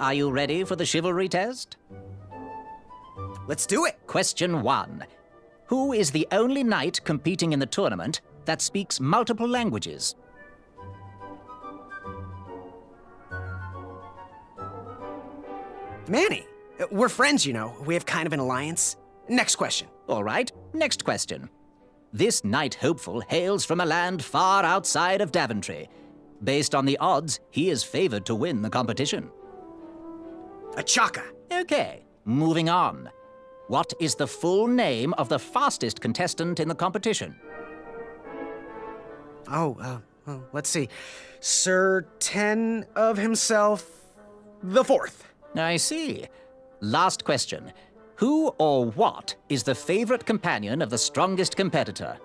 Are you ready for the chivalry test? Let's do it. Question 1. Who is the only knight competing in the tournament that speaks multiple languages? Manny. We're friends, you know. We have kind of an alliance. Next question. All right, next question. This knight hopeful hails from a land far outside of Daventry. Based on the odds, he is favored to win the competition. A Chaka. Okay, moving on. What is the full name of the fastest contestant in the competition? Let's see. Sir Ten of himself, the fourth. I see. Last question. Who or what is the favorite companion of the strongest competitor?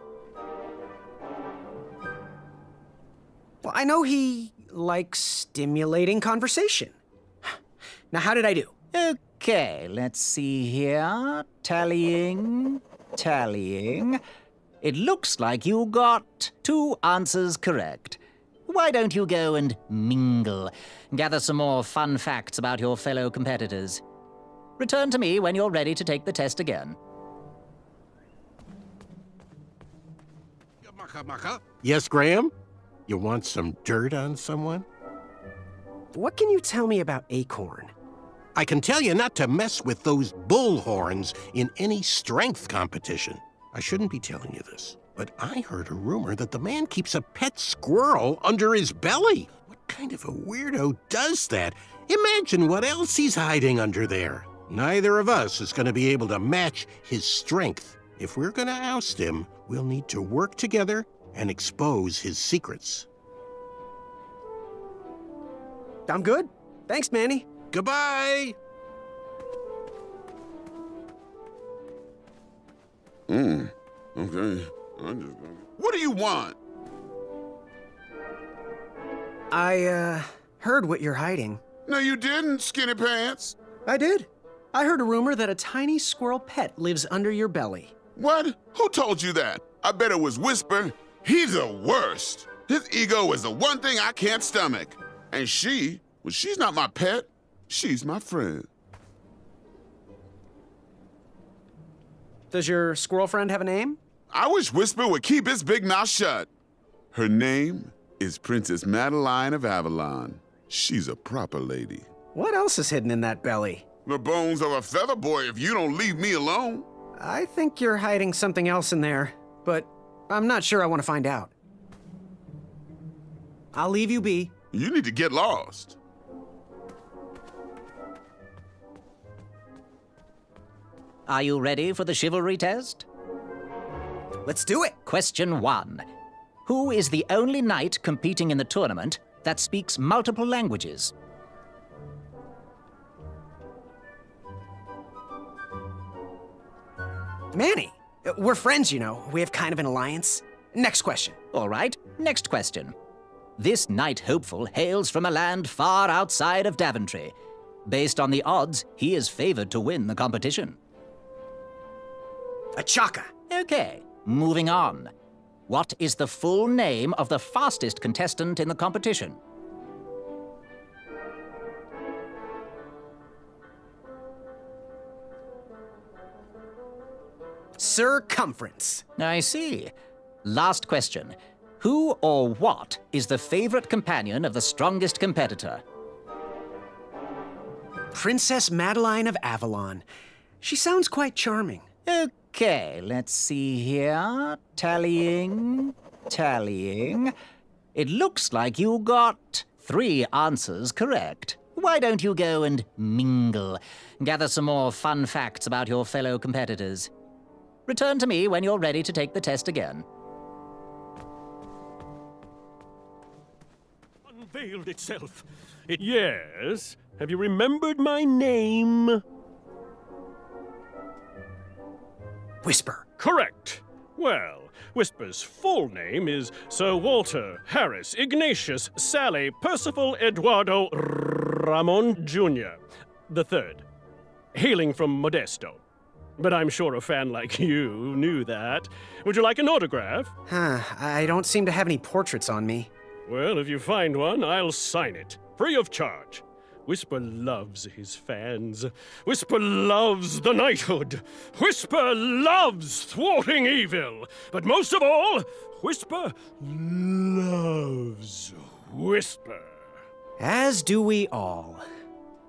Well, I know he likes stimulating conversation. Now, how did I do? Okay, let's see here. Tallying. It looks like you got 2 answers correct. Why don't you go and mingle? Gather some more fun facts about your fellow competitors. Return to me when you're ready to take the test again. Yes, Graham? You want some dirt on someone? What can you tell me about Acorn? I can tell you not to mess with those bullhorns in any strength competition. I shouldn't be telling you this, but I heard a rumor that the man keeps a pet squirrel under his belly. What kind of a weirdo does that? Imagine what else he's hiding under there. Neither of us is going to be able to match his strength. If we're going to oust him, we'll need to work together and expose his secrets. I'm good. Thanks, Manny. Goodbye! Okay. What do you want? I heard what you're hiding. No, you didn't, Skinny Pants. I did. I heard a rumor that a tiny squirrel pet lives under your belly. What? Who told you that? I bet it was Whisper. He's the worst. His ego is the one thing I can't stomach. And she's not my pet. She's my friend. Does your squirrel friend have a name? I wish Whisper would keep his big mouth shut. Her name is Princess Madeline of Avalon. She's a proper lady. What else is hidden in that belly? The bones of a feather boy if you don't leave me alone. I think you're hiding something else in there, but I'm not sure I want to find out. I'll leave you be. You need to get lost. Are you ready for the chivalry test? Let's do it. Question 1. Who is the only knight competing in the tournament that speaks multiple languages? Manny. We're friends, you know. We have kind of an alliance. Next question. All right, next question. This knight hopeful hails from a land far outside of Daventry. Based on the odds, he is favored to win the competition. A Chaka. Okay, moving on. What is the full name of the fastest contestant in the competition? Circumference. I see. Last question. Who or what is the favorite companion of the strongest competitor? Princess Madeline of Avalon. She sounds quite charming. Okay, let's see here. Tallying. It looks like you got 3 answers correct. Why don't you go and mingle? Gather some more fun facts about your fellow competitors. Return to me when you're ready to take the test again. Unveiled itself. Yes? Have you remembered my name? Whisper. Correct. Well, Whisper's full name is Sir Walter Harris Ignatius Sally Percival Eduardo Ramon Jr. the Third, hailing from Modesto. But I'm sure a fan like you knew that. Would you like an autograph? I don't seem to have any portraits on me. Well, if you find one, I'll sign it, free of charge. Whisper loves his fans. Whisper loves the knighthood. Whisper loves thwarting evil. But most of all, Whisper loves Whisper. As do we all.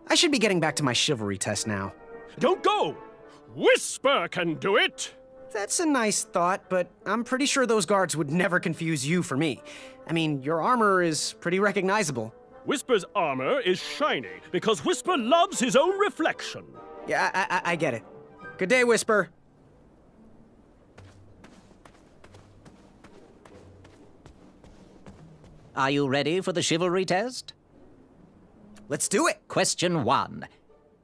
I should be getting back to my chivalry test now. Don't go! Whisper can do it! That's a nice thought, but I'm pretty sure those guards would never confuse you for me. I mean, your armor is pretty recognizable. Whisper's armor is shiny because Whisper loves his own reflection. Yeah, I get it. Good day, Whisper. Are you ready for the chivalry test? Let's do it. Question 1.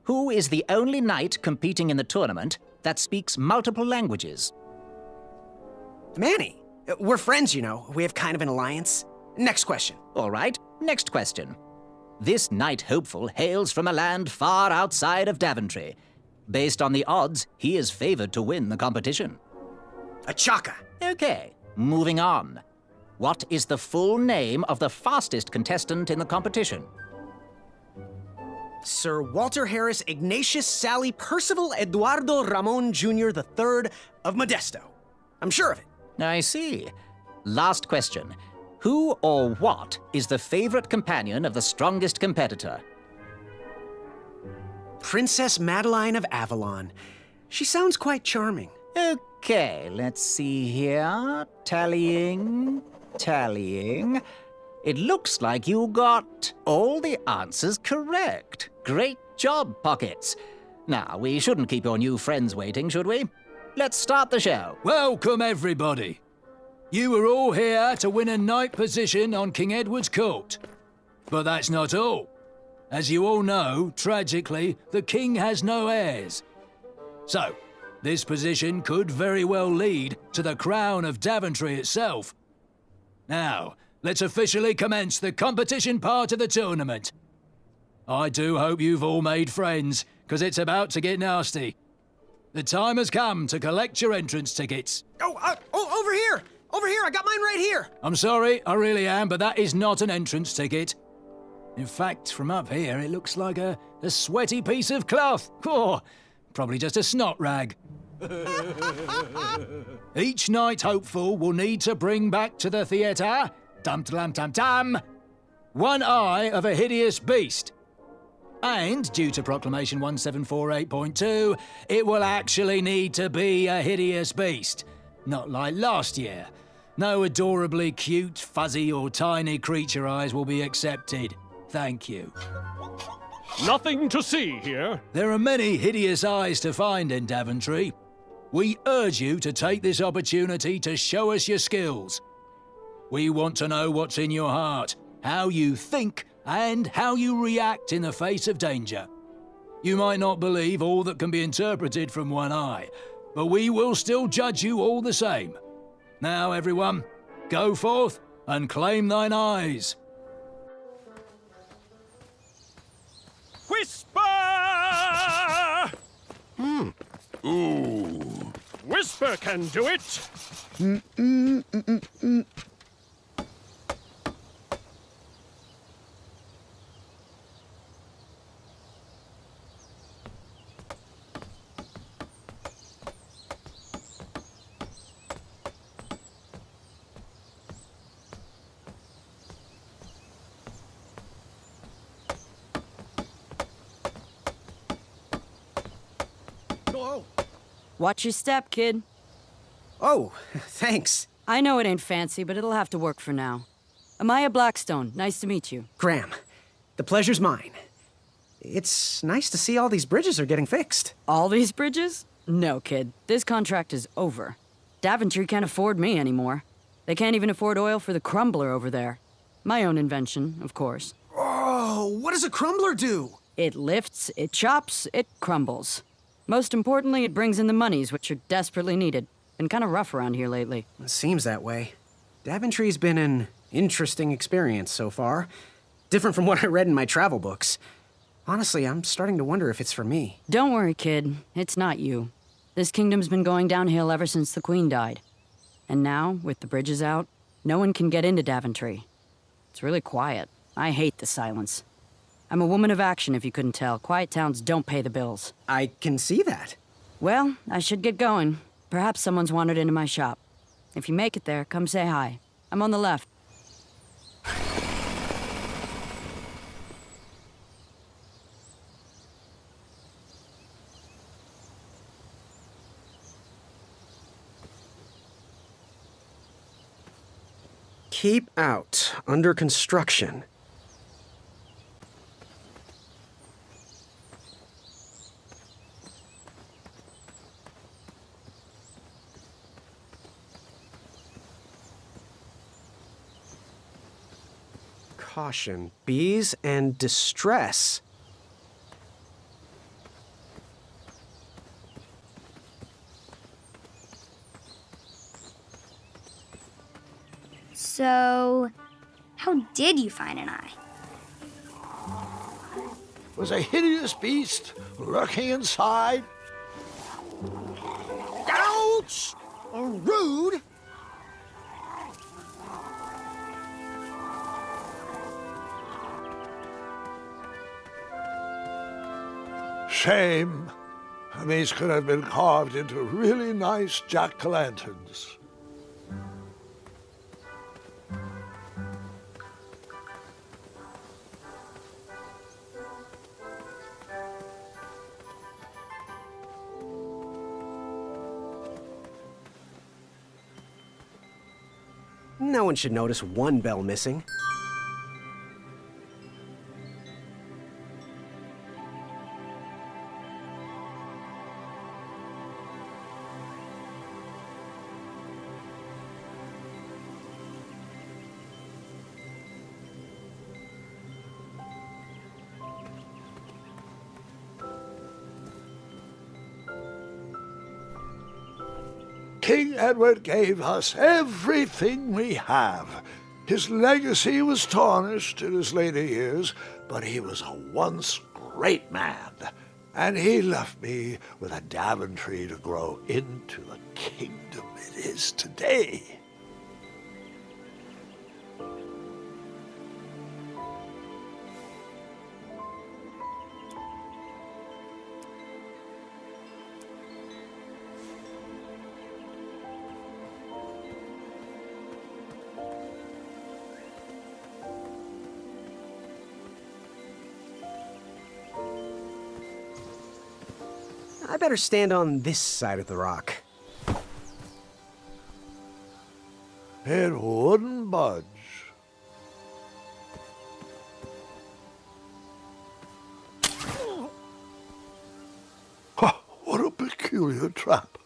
Who is the only knight competing in the tournament that speaks multiple languages? Manny. We're friends, you know. We have kind of an alliance. Next question. All right, next question. This knight hopeful hails from a land far outside of Daventry. Based on the odds, he is favored to win the competition. Achaka. Okay, moving on. What is the full name of the fastest contestant in the competition? Sir Walter Harris Ignatius Sally Percival Eduardo Ramon Jr. III of Modesto. I'm sure of it. I see. Last question. Who or what is the favorite companion of the strongest competitor? Princess Madeline of Avalon. She sounds quite charming. Okay, let's see here. Tallying. It looks like you got all the answers correct. Great job, Pockets. Now, we shouldn't keep your new friends waiting, should we? Let's start the show. Welcome, everybody. You are all here to win a knight position on King Edward's court. But that's not all. As you all know, tragically, the king has no heirs. So, this position could very well lead to the crown of Daventry itself. Now, let's officially commence the competition part of the tournament. I do hope you've all made friends, because it's about to get nasty. The time has come to collect your entrance tickets. Oh, over here! Over here, I got mine right here! I'm sorry, I really am, but that is not an entrance ticket. In fact, from up here, it looks like a sweaty piece of cloth. Oh, probably just a snot rag. Each knight hopeful will need to bring back to the theatre, dum-dum-dum-dum, one eye of a hideous beast. And, due to Proclamation 1748.2, it will actually need to be a hideous beast. Not like last year. No adorably cute, fuzzy, or tiny creature eyes will be accepted. Thank you. Nothing to see here. There are many hideous eyes to find in Daventry. We urge you to take this opportunity to show us your skills. We want to know what's in your heart, how you think, and how you react in the face of danger. You might not believe all that can be interpreted from one eye, but we will still judge you all the same. Now, everyone, go forth and claim thine eyes. Whisper! Ooh. Whisper can do it. Watch your step, kid. Oh, thanks. I know it ain't fancy, but it'll have to work for now. Amaya Blackstone, nice to meet you. Graham, the pleasure's mine. It's nice to see all these bridges are getting fixed. All these bridges? No, kid. This contract is over. Daventry can't afford me anymore. They can't even afford oil for the crumbler over there. My own invention, of course. Oh, what does a crumbler do? It lifts, it chops, it crumbles. Most importantly, it brings in the monies, which are desperately needed. Been kind of rough around here lately. It seems that way. Daventry's been an interesting experience so far. Different from what I read in my travel books. Honestly, I'm starting to wonder if it's for me. Don't worry, kid. It's not you. This kingdom's been going downhill ever since the Queen died. And now, with the bridges out, no one can get into Daventry. It's really quiet. I hate the silence. I'm a woman of action, if you couldn't tell. Quiet towns don't pay the bills. I can see that. Well, I should get going. Perhaps someone's wandered into my shop. If you make it there, come say hi. I'm on the left. Keep out. Under construction. Caution. Bees and distress. So, how did you find an eye? Was a hideous beast lurking inside. Ouch! Rude! Shame. These could have been carved into really nice jack-o'-lanterns. No one should notice one bell missing. King Edward gave us everything we have. His legacy was tarnished in his later years, but he was a once great man. And he left me with a Daventry to grow into the kingdom it is today. I better stand on this side of the rock. It wouldn't budge. Ha, what a peculiar trap.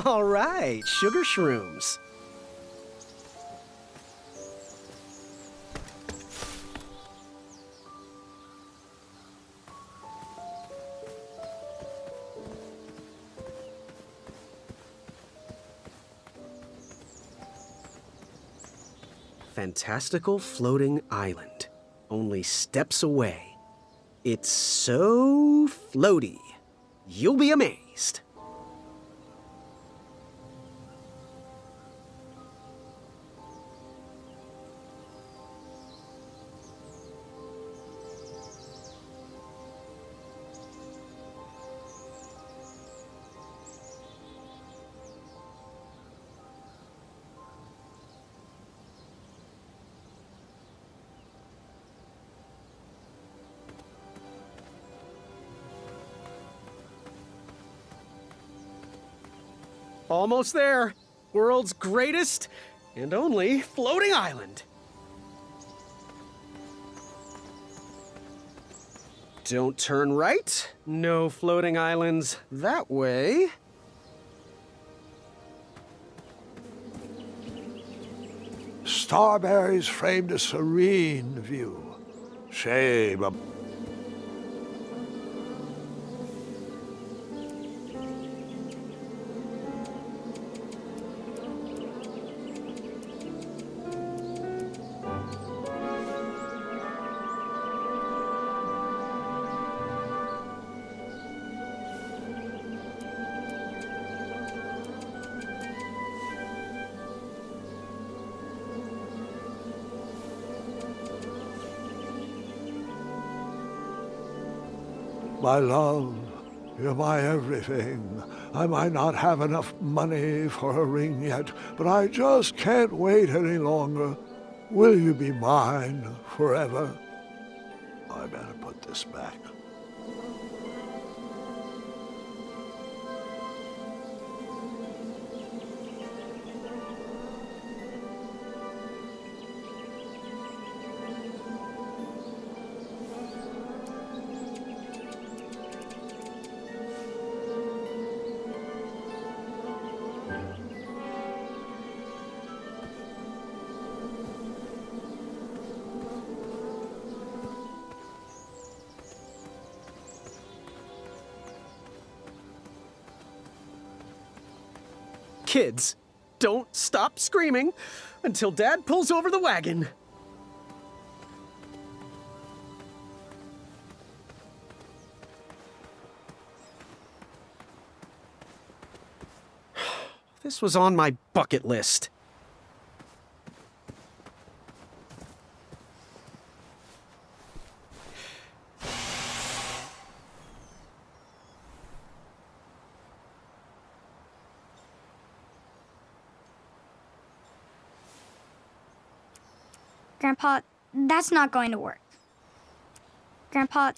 All right, sugar shrooms. Fantastical floating island. Only steps away. It's so floaty. You'll be amazed. Almost there. World's greatest and only floating island. Don't turn right. No floating islands that way. Starberries framed a serene view. Shame. My love, you're my everything. I might not have enough money for a ring yet, but I just can't wait any longer. Will you be mine forever? I better put this back. Kids, don't stop screaming until Dad pulls over the wagon. This was on my bucket list. Grandpa, that's not going to work. Grandpa.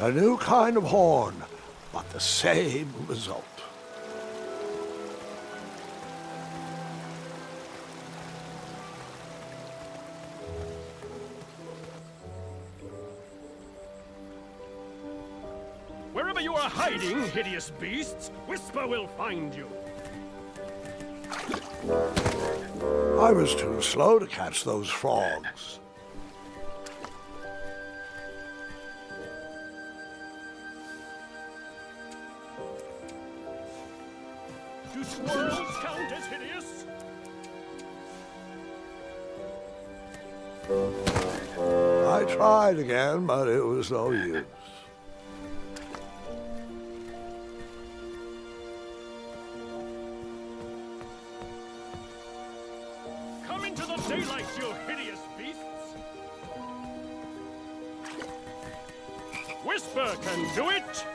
A new kind of horn, but the same result. Wherever you are hiding, hideous beasts, Whisper will find you. I was too slow to catch those frogs. Do squirrels count as hideous? I tried again, but it was no use. Come into the daylight, you hideous beasts! Whisper can do it!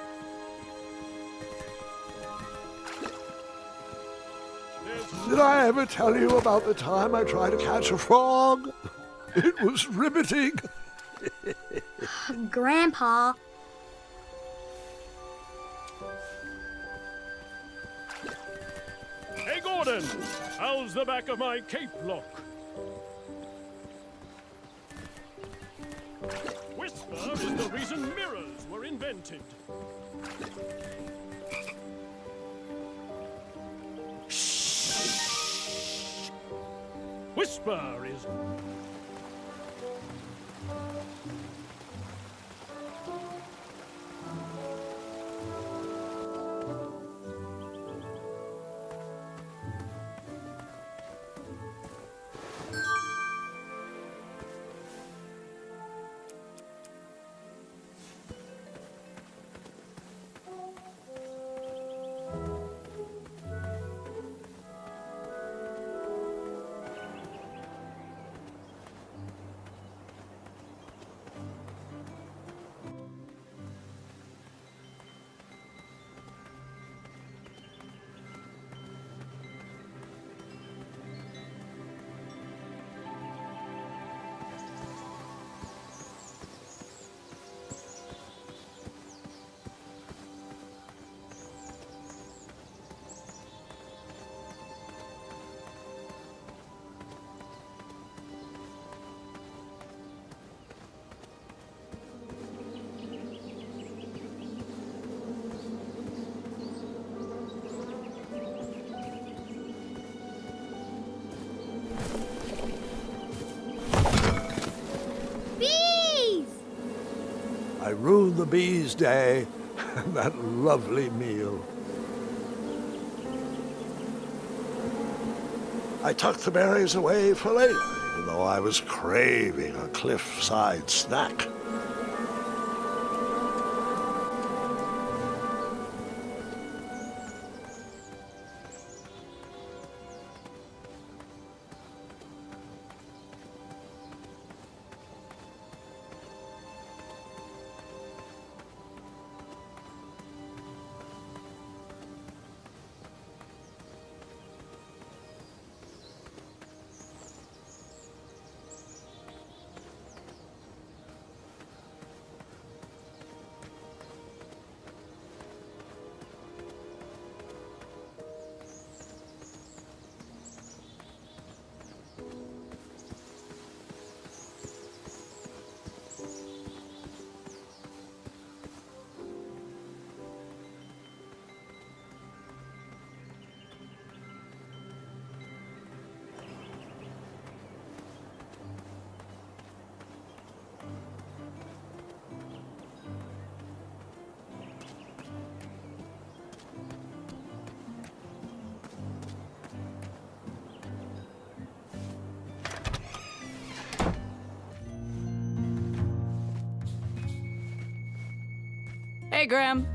Did I ever tell you about the time I tried to catch a frog? It was riveting. Grandpa. Hey, Gordon! How's the back of my cape look? Whisper is the reason mirrors were invented. Shh! Whisper is... I ruined the bees' day and that lovely meal. I tucked the berries away for later, even though I was craving a cliffside snack. Hey, Graham.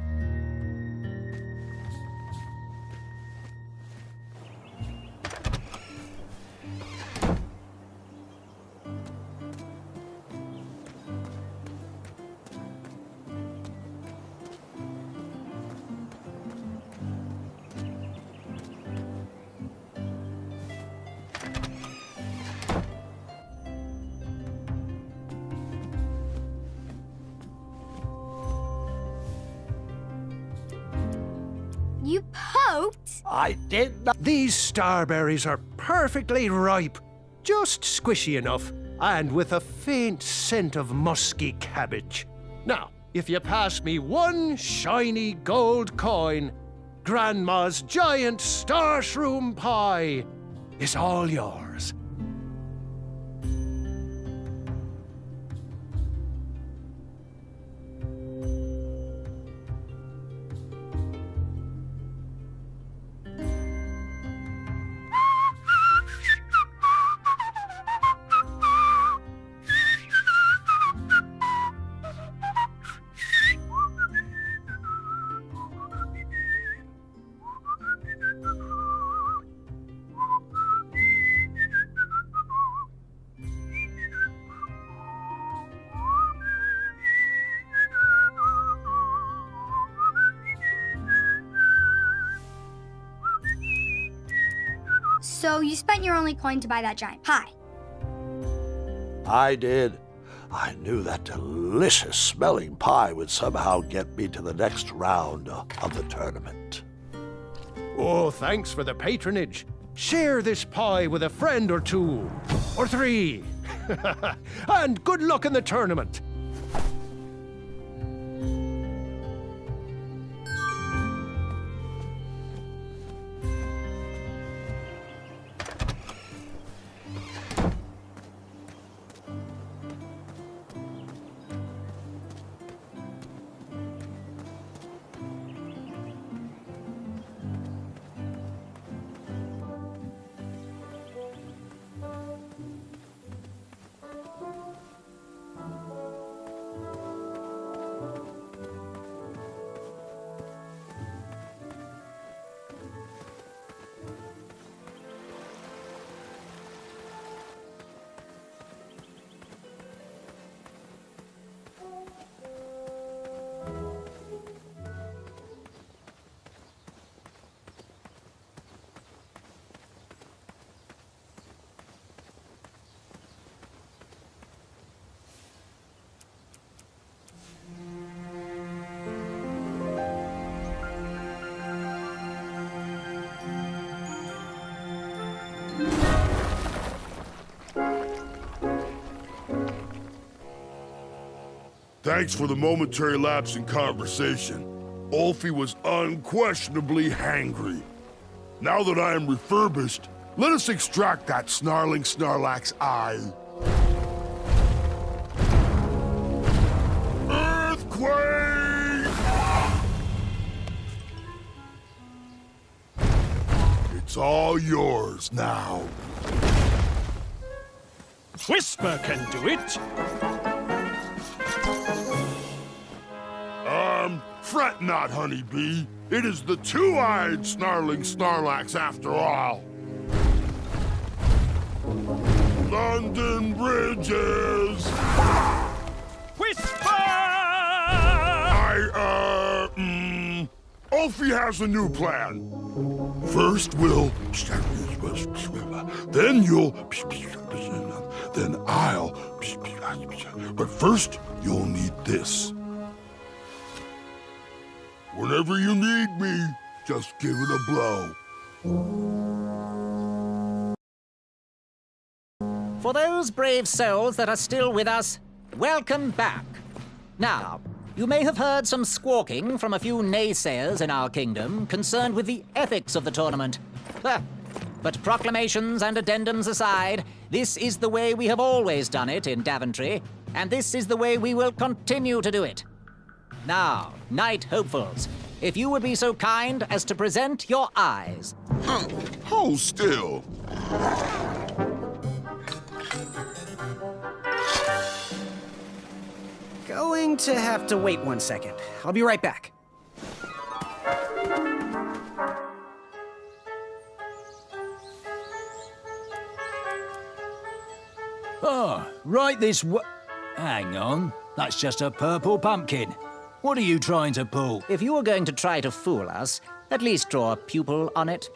You poked? I did not. These starberries are perfectly ripe, just squishy enough, and with a faint scent of musky cabbage. Now, if you pass me one shiny gold coin, Grandma's giant starshroom pie is all yours. So you spent your only coin to buy that giant pie. I did. I knew that delicious smelling pie would somehow get me to the next round of the tournament. Oh, thanks for the patronage. Share this pie with a friend or two, or three. And good luck in the tournament. Thanks for the momentary lapse in conversation. Ulfie was unquestionably hangry. Now that I am refurbished, let us extract that snarling Snarlack's eye. Queen! It's all yours now. Whisper can do it. Fret not, honeybee. It is the two-eyed snarling Snarlax after all. London Bridges! Whisper! Ulfie has a new plan. First we'll... Then you'll... Then I'll... But first, you'll need this. Whenever you need me, just give it a blow. For those brave souls that are still with us, welcome back. Now, you may have heard some squawking from a few naysayers in our kingdom concerned with the ethics of the tournament. But proclamations and addendums aside, this is the way we have always done it in Daventry, and this is the way we will continue to do it. Now, Knight Hopefuls, if you would be so kind as to present your eyes. Hold still. Going to have to wait 1 second. I'll be right back. Oh, right this w... Hang on. That's just a purple pumpkin. What are you trying to pull? If you were going to try to fool us, at least draw a pupil on it.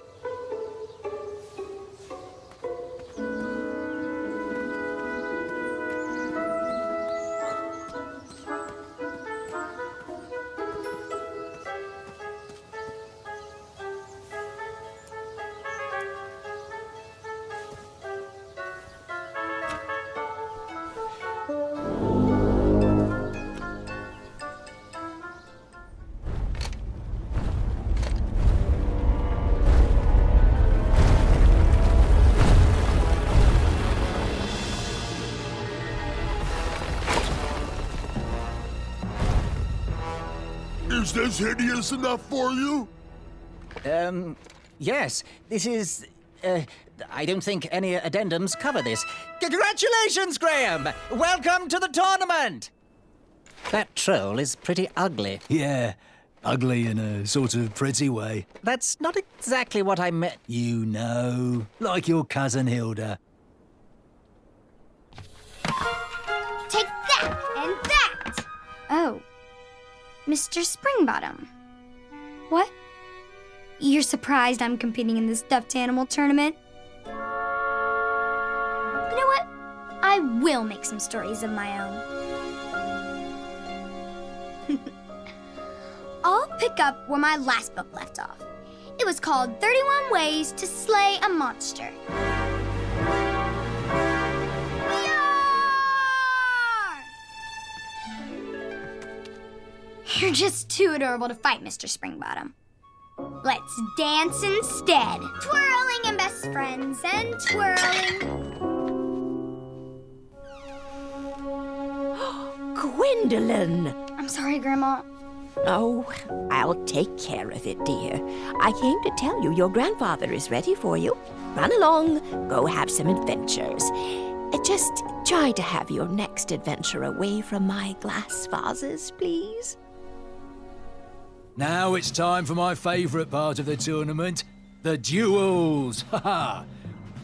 Is this hideous enough for you? Yes, this is... I don't think any addendums cover this. Congratulations, Graham! Welcome to the tournament! That troll is pretty ugly. Yeah, ugly in a sort of pretty way. That's not exactly what I meant. You know, like your cousin Hilda. Take that and that! Oh. Mr. Springbottom. What? You're surprised I'm competing in this stuffed animal tournament? You know what? I will make some stories of my own. I'll pick up where my last book left off. It was called 31 Ways to Slay a Monster. You're just too adorable to fight, Mr. Springbottom. Let's dance instead. Twirling and best friends and twirling. Gwendolyn! I'm sorry, Grandma. Oh, I'll take care of it, dear. I came to tell you your grandfather is ready for you. Run along, go have some adventures. Just try to have your next adventure away from my glass vases, please. Now it's time for my favourite part of the tournament, the duels. Ha!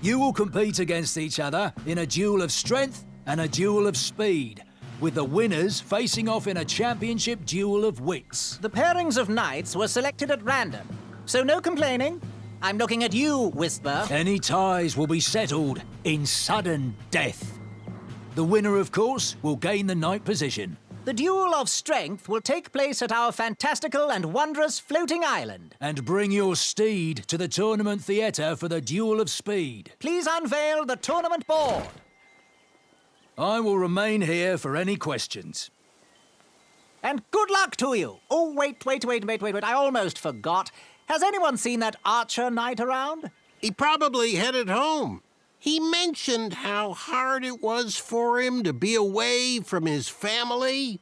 You will compete against each other in a duel of strength and a duel of speed, with the winners facing off in a championship duel of wits. The pairings of knights were selected at random, so no complaining. I'm looking at you, Whisper. Any ties will be settled in sudden death. The winner, of course, will gain the knight position. The duel of strength will take place at our fantastical and wondrous floating island. And bring your steed to the tournament theatre for the duel of speed. Please unveil the tournament board. I will remain here for any questions. And good luck to you. Oh, wait. I almost forgot. Has anyone seen that archer knight around? He probably headed home. He mentioned how hard it was for him to be away from his family.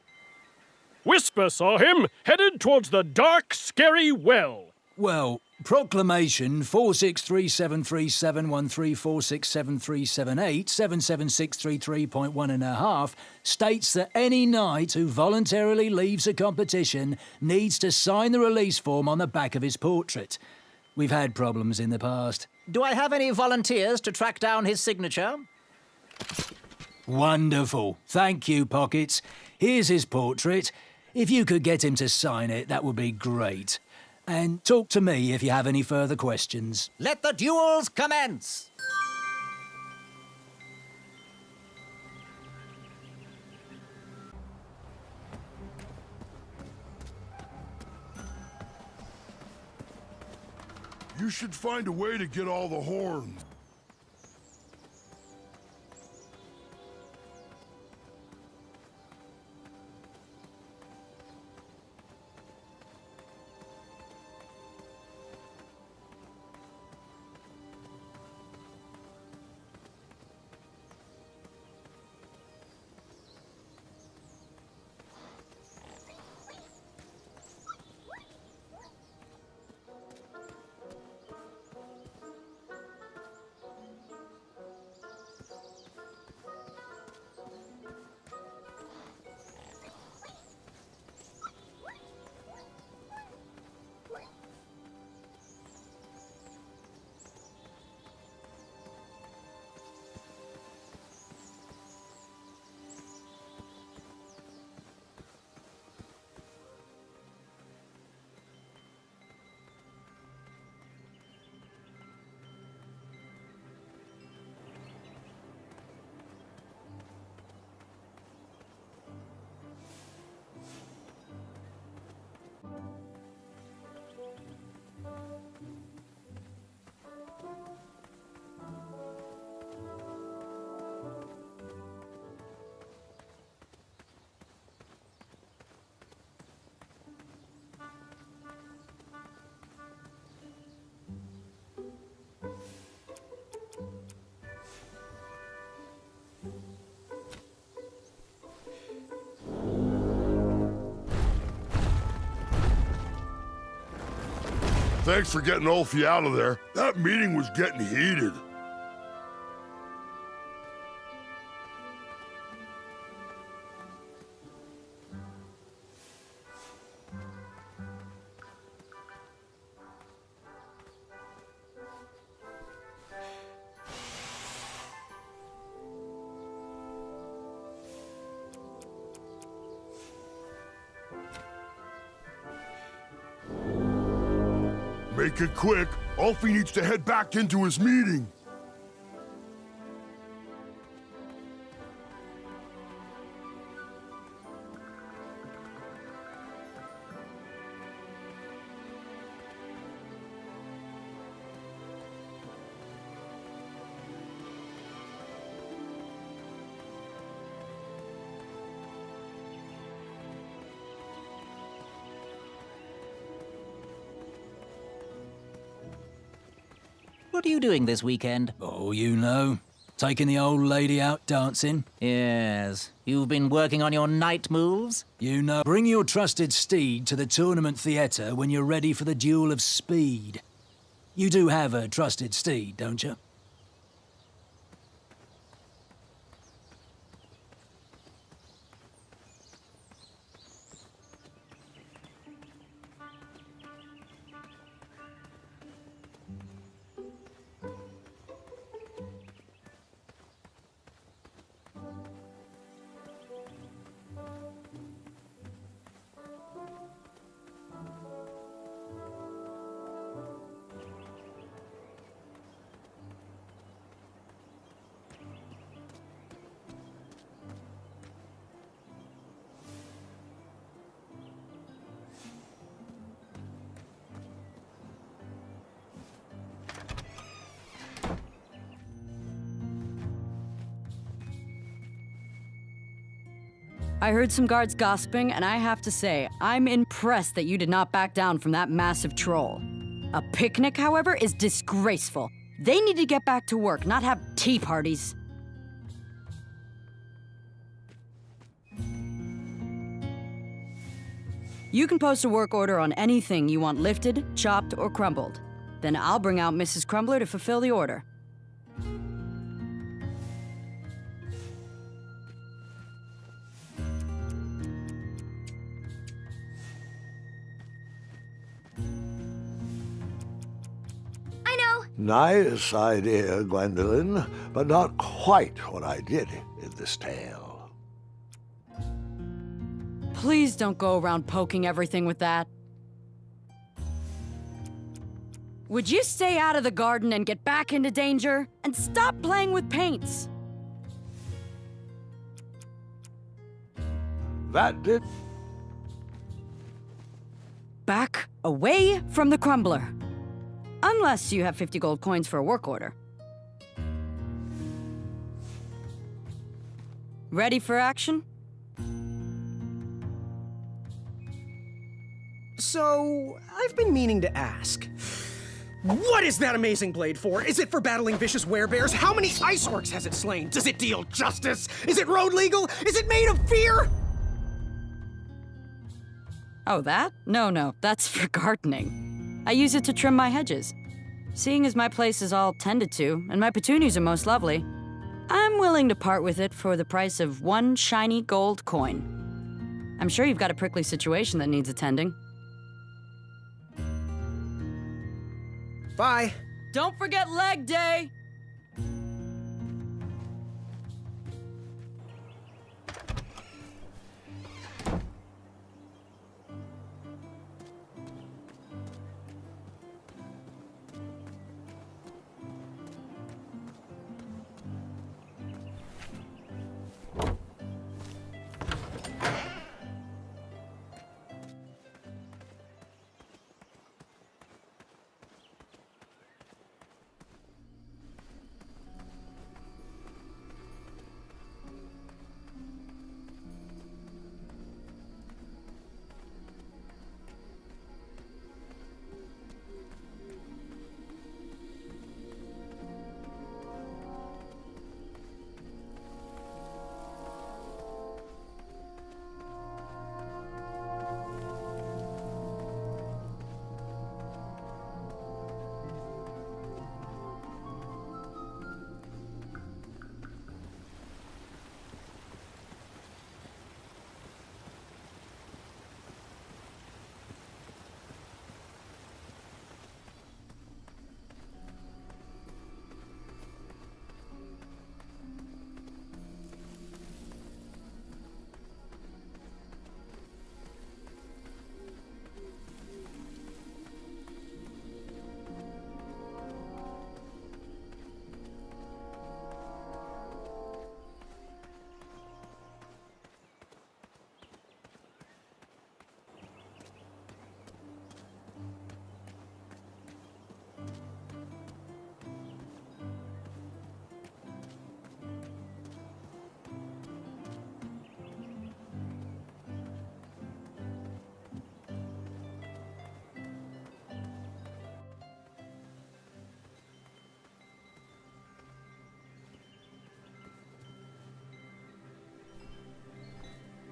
Whisper saw him headed towards the dark, scary well. Well, Proclamation 4637371346737787763.1.5 states that any knight who voluntarily leaves a competition needs to sign the release form on the back of his portrait. We've had problems in the past. Do I have any volunteers to track down his signature? Wonderful. Thank you, Pockets. Here's his portrait. If you could get him to sign it, that would be great. And talk to me if you have any further questions. Let the duels commence! You should find a way to get all the horns. Thanks for getting Ulfie out of there. That meeting was getting heated. Make it quick. Ulfie needs to head back into his meeting. What are you doing this weekend? Oh, you know. Taking the old lady out dancing. Yes. You've been working on your night moves? You know. Bring your trusted steed to the tournament theatre when you're ready for the duel of speed. You do have a trusted steed, don't you? I heard some guards gossiping, and I have to say, I'm impressed that you did not back down from that massive troll. A picnic, however, is disgraceful. They need to get back to work, not have tea parties. You can post a work order on anything you want lifted, chopped, or crumbled. Then I'll bring out Mrs. Crumbler to fulfill the order. I know. Nice idea, Gwendolyn, but not quite what I did in this tale. Please don't go around poking everything with that. Would you stay out of the garden and get back into danger? And stop playing with paints. That did... Back away from the crumbler. Unless you have 50 gold coins for a work order. Ready for action? So, I've been meaning to ask. What is that amazing blade for? Is it for battling vicious werebears? How many ice orcs has it slain? Does it deal justice? Is it road legal? Is it made of fear? Oh, that? No, that's for gardening. I use it to trim my hedges. Seeing as my place is all tended to, and my petunias are most lovely, I'm willing to part with it for the price of 1 shiny gold coin. I'm sure you've got a prickly situation that needs attending. Bye. Don't forget leg day!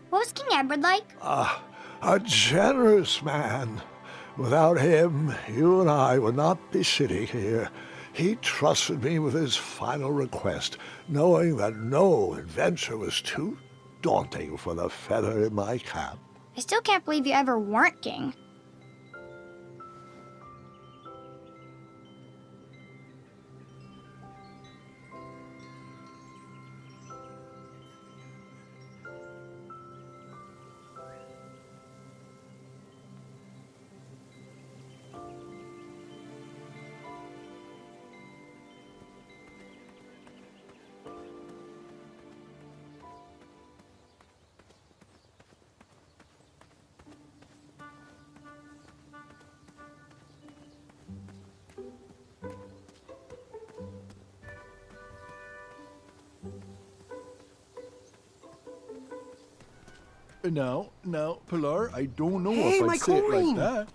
What was King Edward like? A generous man. Without him, you and I would not be sitting here. He trusted me with his final request, knowing that no adventure was too daunting for the feather in my cap. I still can't believe you ever weren't king. No, Pilar, I don't know Hey, if my I'd say it coin! like that.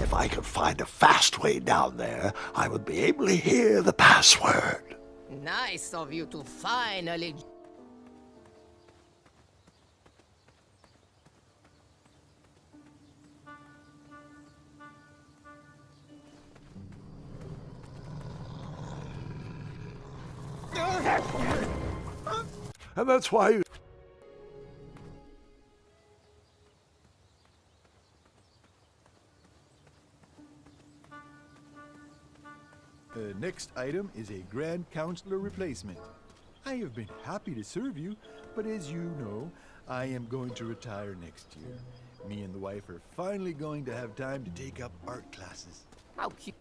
If If I could find a fast way down there, I would be able to hear the password. Nice of you to finally... And that's why you... Next item is a Grand Counselor replacement. I have been happy to serve you, but as you know, I am going to retire next year. Me and the wife are finally going to have time to take up art classes. How cute.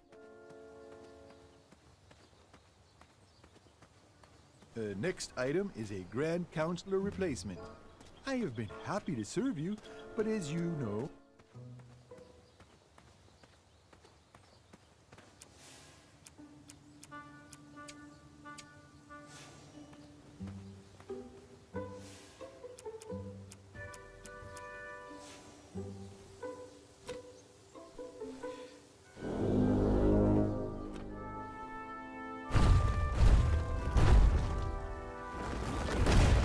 Next item is a Grand Counselor replacement. I have been happy to serve you, but as you know...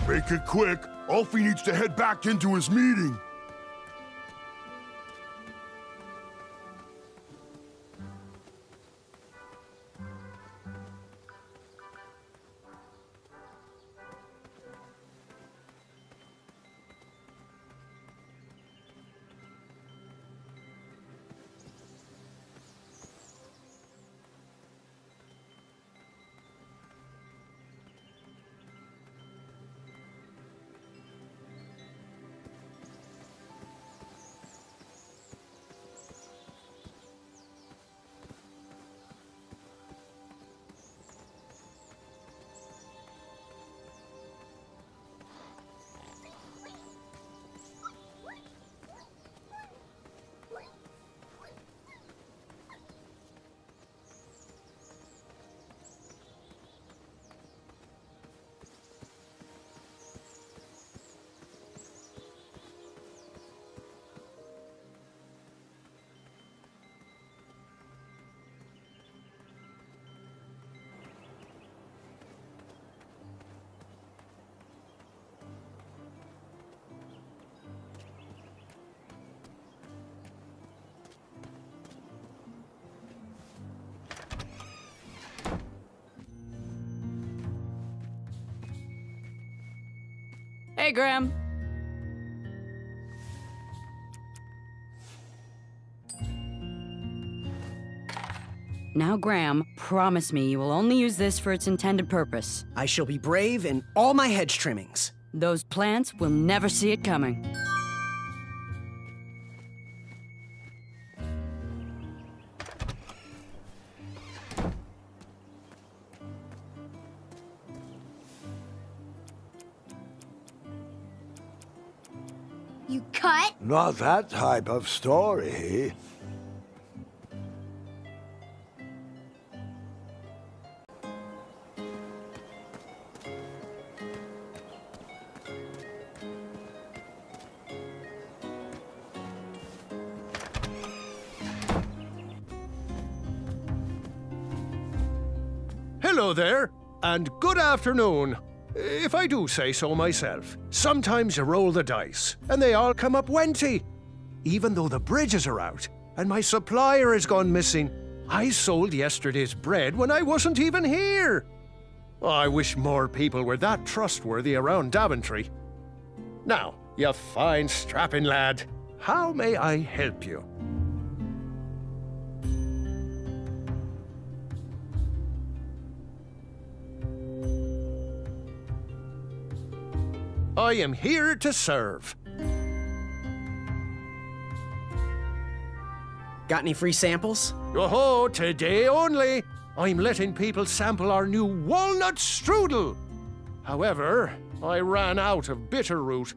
Make it quick. Alfie needs to head back into his meeting. Hey, Graham. Now, Graham, promise me you will only use this for its intended purpose. I shall be brave in all my hedge trimmings. Those plants will never see it coming. You cut? Not that type of story. Hello there, and good afternoon. If I do say so myself, sometimes you roll the dice, and they all come up wenty. Even though the bridges are out, and my supplier has gone missing, I sold yesterday's bread when I wasn't even here. I wish more people were that trustworthy around Daventry. Now, you fine strapping lad, how may I help you? I am here to serve. Got any free samples? Oh, today only. I'm letting people sample our new walnut strudel. However, I ran out of bitterroot.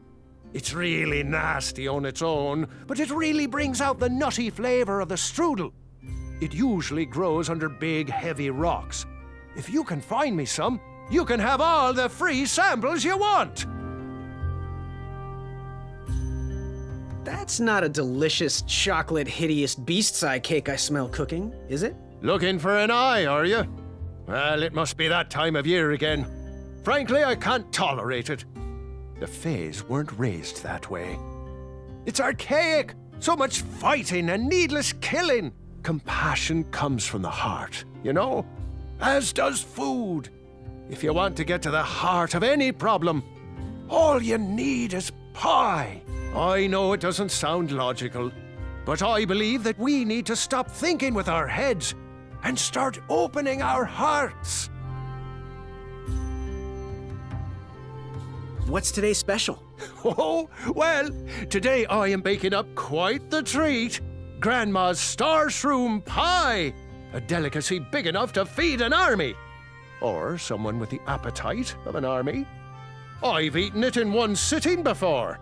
It's really nasty on its own, but it really brings out the nutty flavor of the strudel. It usually grows under big, heavy rocks. If you can find me some, you can have all the free samples you want. That's not a delicious, chocolate, hideous beast's eye cake I smell cooking, is it? Looking for an eye, are you? Well, it must be that time of year again. Frankly, I can't tolerate it. The Fays weren't raised that way. It's archaic! So much fighting and needless killing! Compassion comes from the heart, you know? As does food. If you want to get to the heart of any problem, all you need is pie. I know it doesn't sound logical, but I believe that we need to stop thinking with our heads and start opening our hearts. What's today's special? Oh, well, today I am baking up quite the treat. Grandma's star shroom pie, a delicacy big enough to feed an army. Or someone with the appetite of an army. I've eaten it in one sitting before.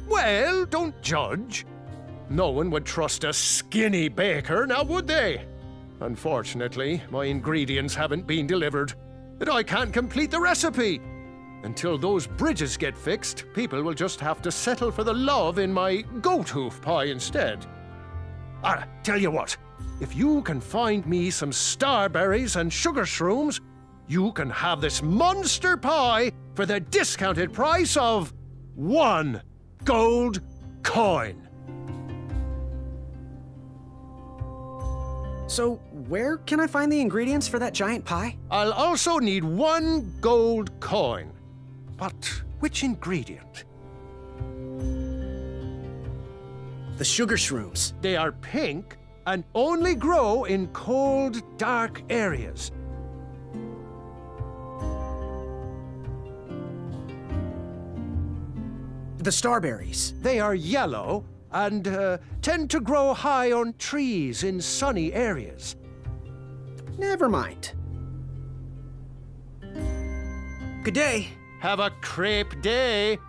Well, don't judge. No one would trust a skinny baker, now would they? Unfortunately, my ingredients haven't been delivered, and I can't complete the recipe. Until those bridges get fixed, people will just have to settle for the love in my goat hoof pie instead. Tell you what, if you can find me some starberries and sugar shrooms, you can have this monster pie for the discounted price of 1 gold coin. So, where can I find the ingredients for that giant pie? I'll also need 1 gold coin. But which ingredient? The sugar shrooms. They are pink and only grow in cold, dark areas. The starberries. They are yellow and tend to grow high on trees in sunny areas. Never mind. Good day. Have a crepe day.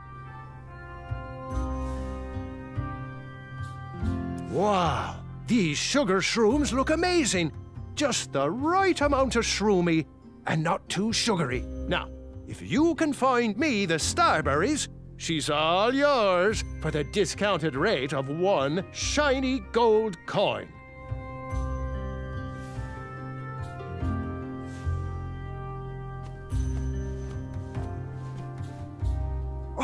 Wow, these sugar shrooms look amazing. Just the right amount of shroomy and not too sugary. Now, if you can find me the starberries, she's all yours for the discounted rate of 1 shiny gold coin.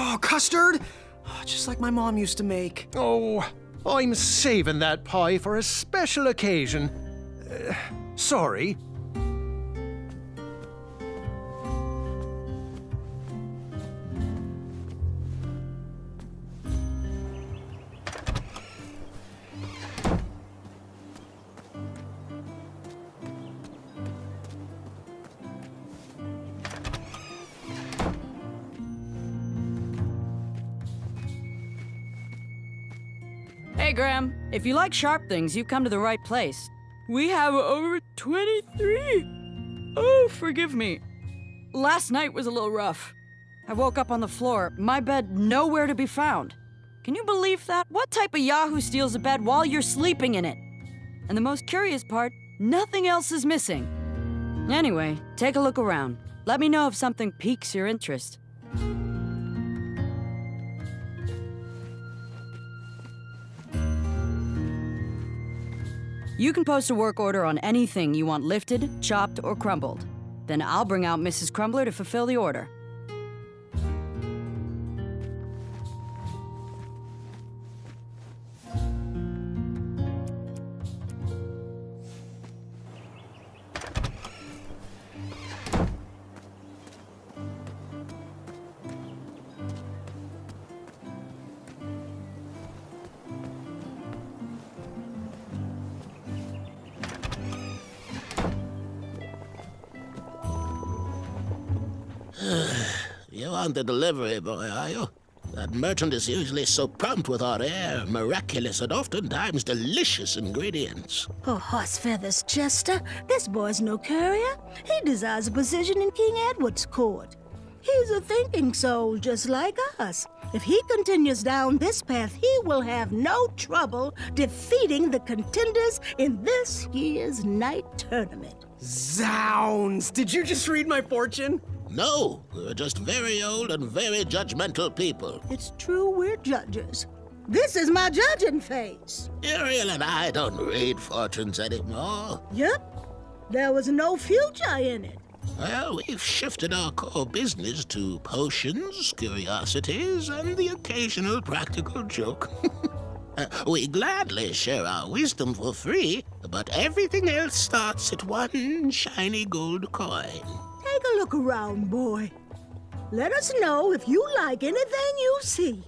Oh, custard! Oh, just like my mom used to make. Oh, I'm saving that pie for a special occasion. Sorry. Hey, Graham. If you like sharp things, you've come to the right place. We have over 23. Oh, forgive me. Last night was a little rough. I woke up on the floor, my bed nowhere to be found. Can you believe that? What type of yahoo steals a bed while you're sleeping in it? And the most curious part, nothing else is missing. Anyway, take a look around. Let me know if something piques your interest. You can post a work order on anything you want lifted, chopped, or crumbled. Then I'll bring out Mrs. Crumbler to fulfill the order. You aren't the delivery boy, are you? That merchant is usually so prompt with our rare, miraculous, and oftentimes delicious ingredients. Oh, horse feathers, Chester. This boy's no courier. He desires a position in King Edward's court. He's a thinking soul just like us. If he continues down this path, he will have no trouble defeating the contenders in this year's night tournament. Zounds! Did you just read my fortune? No, we're just very old and very judgmental people. It's true we're judges. This is my judging face. Ariel and I don't read fortunes anymore. Yep. There was no future in it. Well, we've shifted our core business to potions, curiosities, and the occasional practical joke. We gladly share our wisdom for free, but everything else starts at one shiny gold coin. Take a look around, boy. Let us know if you like anything you see.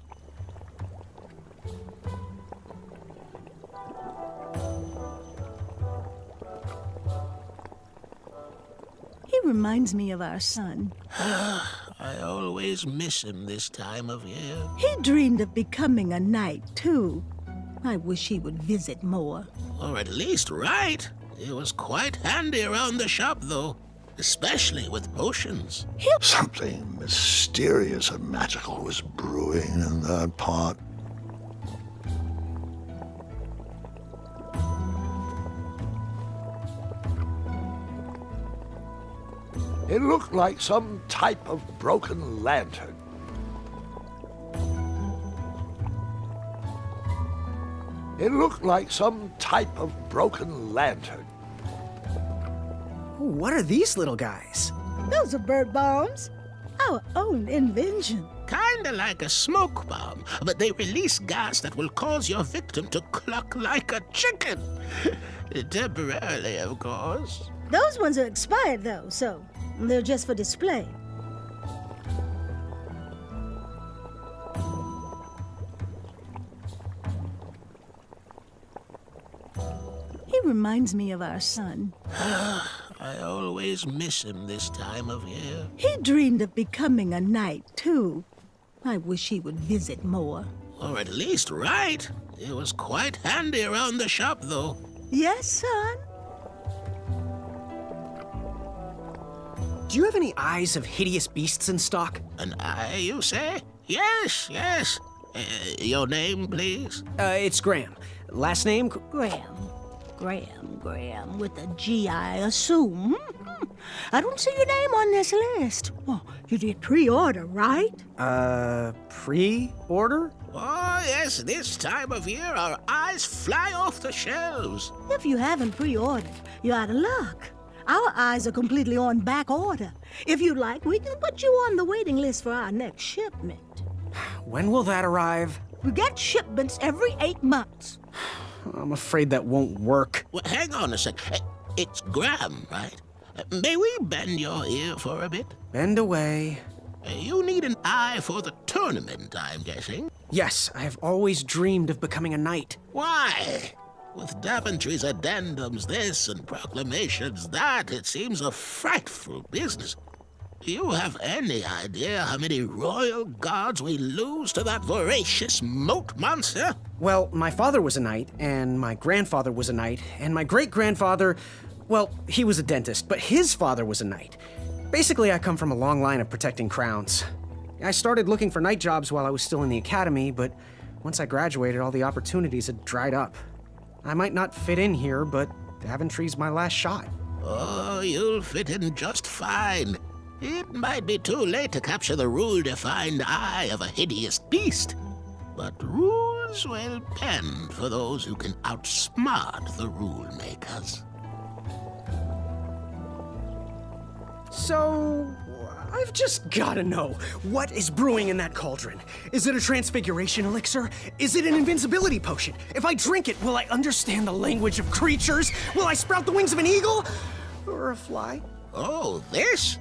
He reminds me of our son. I always miss him this time of year. He dreamed of becoming a knight, too. I wish he would visit more. Or at least write. He was quite handy around the shop, though, especially with potions. Something mysterious and magical was brewing in that pot. It looked like some type of broken lantern. It looked like some type of broken lantern. What are these little guys? Those are bird bombs. Our own invention. Kinda like a smoke bomb, but they release gas that will cause your victim to cluck like a chicken. Temporarily, of course. Those ones are expired, though, so they're just for display. He reminds me of our son. I always miss him this time of year. He dreamed of becoming a knight, too. I wish he would visit more. Or at least write. He was quite handy around the shop, though. Yes, son? Do you have any eyes of hideous beasts in stock? An eye, you say? Yes, yes. Your name, please? It's Graham. Last name? Graham, with a G, I assume. I don't see your name on this list. Well, you did pre-order, right? Pre-order? Oh, yes, this time of year our eyes fly off the shelves. If you haven't pre-ordered, you're out of luck. Our eyes are completely on back order. If you'd like, we can put you on the waiting list for our next shipment. When will that arrive? We get shipments every 8 months. I'm afraid that won't work. Well, hang on a sec. It's Graham, right? May we bend your ear for a bit? Bend away. You need an eye for the tournament, I'm guessing. Yes, I have always dreamed of becoming a knight. Why? With Daventry's addendums this and proclamations that, it seems a frightful business. Do you have any idea how many royal guards we lose to that voracious moat monster? Well, my father was a knight, and my grandfather was a knight, and my great-grandfather, well, he was a dentist, but his father was a knight. Basically, I come from a long line of protecting crowns. I started looking for knight jobs while I was still in the academy, but once I graduated, all the opportunities had dried up. I might not fit in here, but Daventry's my last shot. Oh, you'll fit in just fine. It might be too late to capture the rule-defined eye of a hideous beast, but rules will bend for those who can outsmart the rule-makers. So, I've just gotta know, what is brewing in that cauldron? Is it a transfiguration elixir? Is it an invincibility potion? If I drink it, will I understand the language of creatures? Will I sprout the wings of an eagle? Or a fly? Oh, this?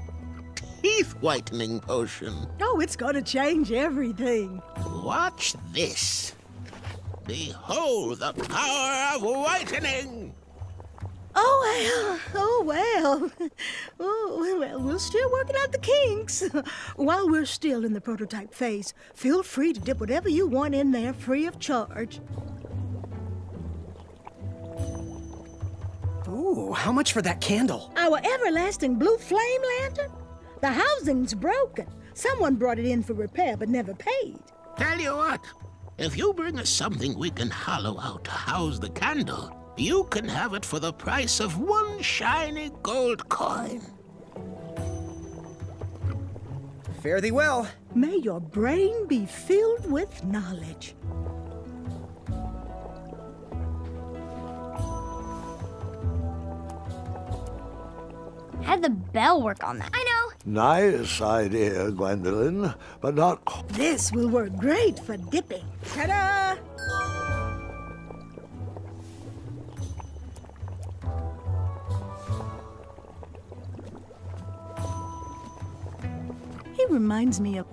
Teeth-whitening potion. Oh, it's gonna change everything. Watch this. Behold the power of whitening! Oh, well. Oh, well, we're still working out the kinks. While we're still in the prototype phase, feel free to dip whatever you want in there free of charge. Ooh, how much for that candle? Our everlasting blue flame lantern? The housing's broken. Someone brought it in for repair but never paid. Tell you what, if you bring us something we can hollow out to house the candle, you can have it for the price of one shiny gold coin. Fare thee well. May your brain be filled with knowledge. Had the bell work on that. I know. Nice idea, Gwendolyn, but not... This will work great for dipping. Ta-da! He reminds me of...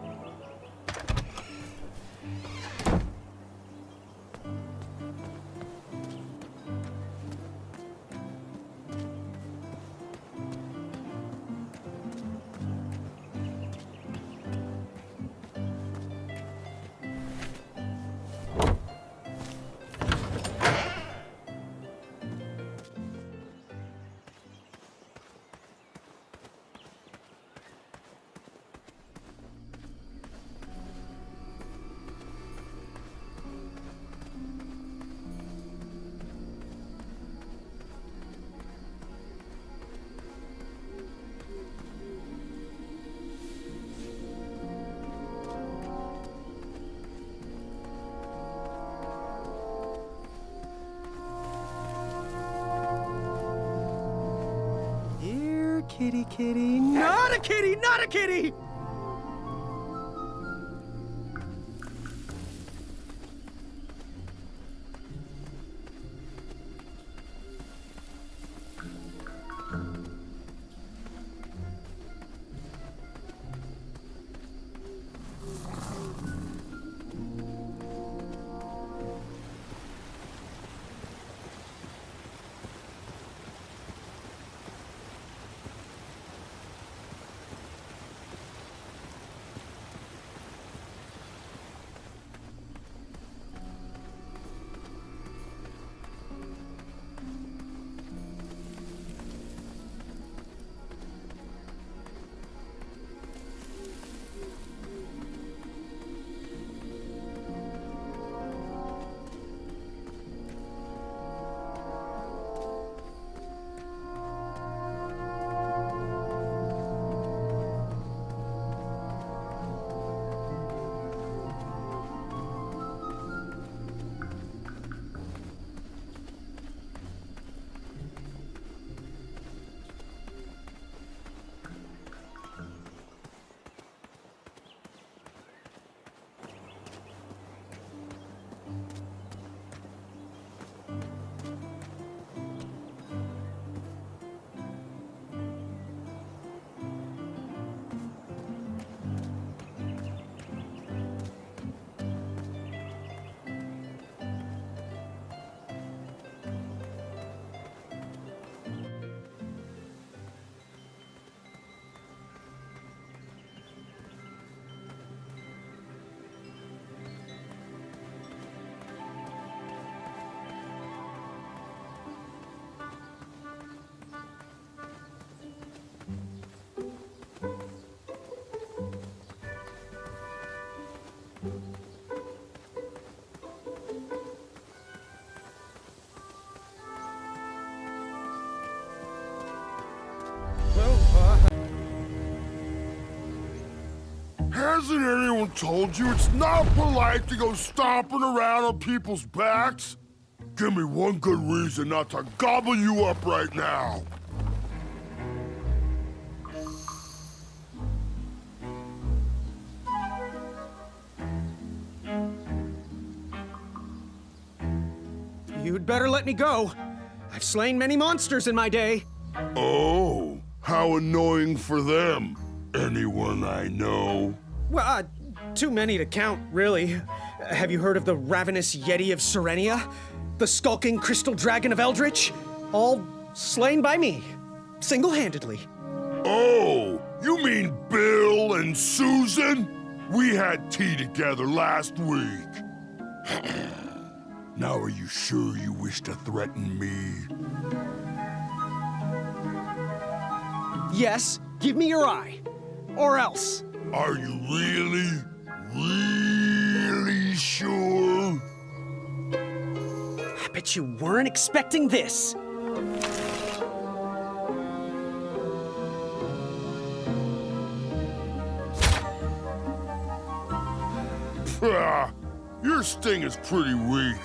Kitty, kitty, not a kitty, not a kitty! Hasn't anyone told you it's not polite to go stomping around on people's backs? Give me one good reason not to gobble you up right now. You'd better let me go. I've slain many monsters in my day. Oh, how annoying for them. Anyone I know? Well, too many to count, really. Have you heard of the ravenous Yeti of Serenia? The skulking crystal dragon of Eldritch? All slain by me, single-handedly. Oh, you mean Bill and Susan? We had tea together last week. Now are you sure you wish to threaten me? Yes, give me your eye. Or else. Are you really, really sure? I bet you weren't expecting this. Your sting is pretty weak.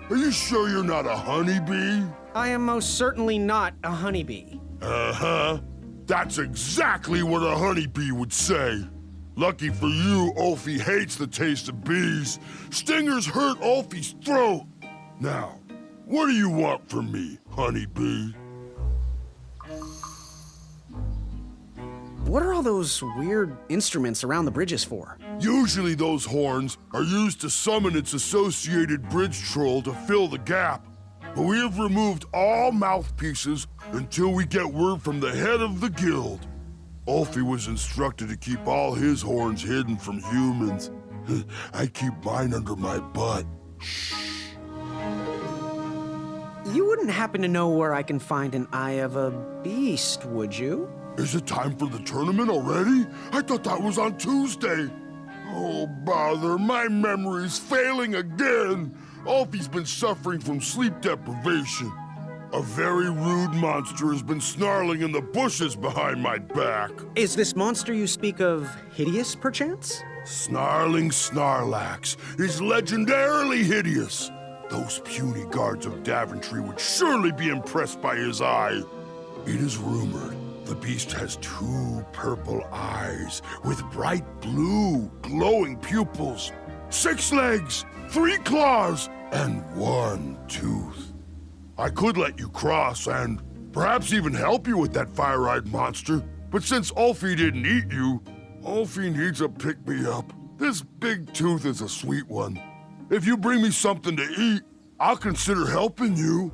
Are you sure you're not a honeybee? I am most certainly not a honeybee. Uh-huh. That's exactly what a honeybee would say. Lucky for you, Ulfie hates the taste of bees. Stingers hurt Ulfie's throat. Now, what do you want from me, honeybee? What are all those weird instruments around the bridges for? Usually those horns are used to summon its associated bridge troll to fill the gap. But we have removed all mouthpieces until we get word from the head of the guild. Ulfie was instructed to keep all his horns hidden from humans. I keep mine under my butt. Shh. You wouldn't happen to know where I can find an Eye of a Beast, would you? Is it time for the tournament already? I thought that was on Tuesday. Oh, bother, my memory's failing again. Ulfie's been suffering from sleep deprivation. A very rude monster has been snarling in the bushes behind my back. Is this monster you speak of hideous, perchance? Snarling Snarlax is legendarily hideous. Those puny guards of Daventry would surely be impressed by his eye. It is rumored the beast has 2 purple eyes with bright blue, glowing pupils, 6 legs, 3 claws, and 1 tooth. I could let you cross and perhaps even help you with that fire-eyed monster, but since Ulfie didn't eat you, Ulfie needs a pick-me-up. This big tooth is a sweet one. If you bring me something to eat, I'll consider helping you.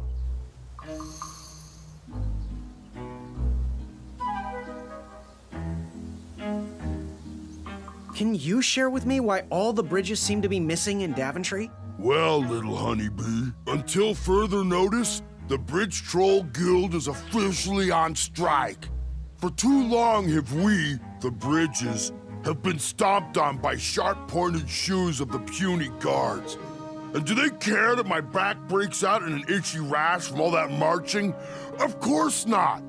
Can you share with me why all the bridges seem to be missing in Daventry? Well, little honeybee, until further notice, the Bridge Troll Guild is officially on strike. For too long have we, the bridges, have been stomped on by sharp-pointed shoes of the puny guards. And do they care that my back breaks out in an itchy rash from all that marching? Of course not.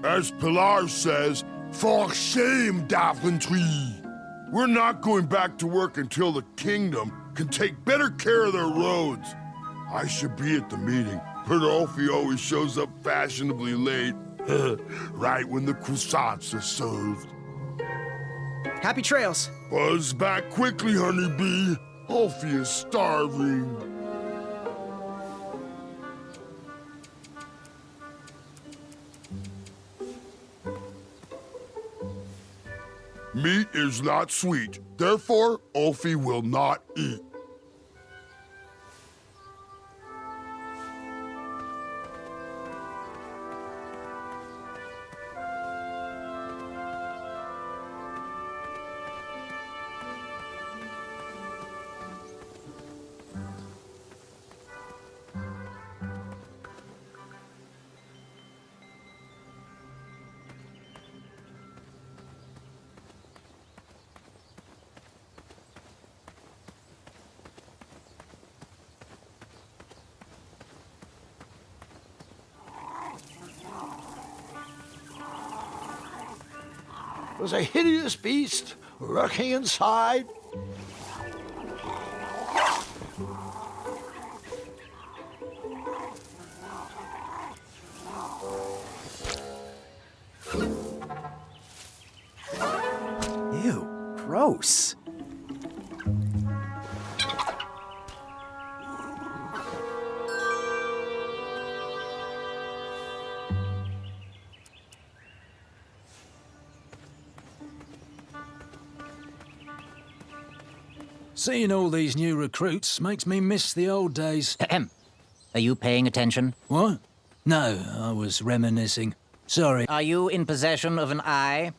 As Pilar says, for shame, Daventry. We're not going back to work until the kingdom can take better care of their roads. I should be at the meeting, but Ulfie always shows up fashionably late. Right when the croissants are served. Happy trails. Buzz back quickly, honeybee. Ulfie is starving. Meat is not sweet. Therefore, Ulfie will not eat. Was a hideous beast lurking inside. Ew, gross. Seeing all these new recruits makes me miss the old days. Ahem. Are you paying attention? What? No, I was reminiscing. Sorry. Are you in possession of an eye?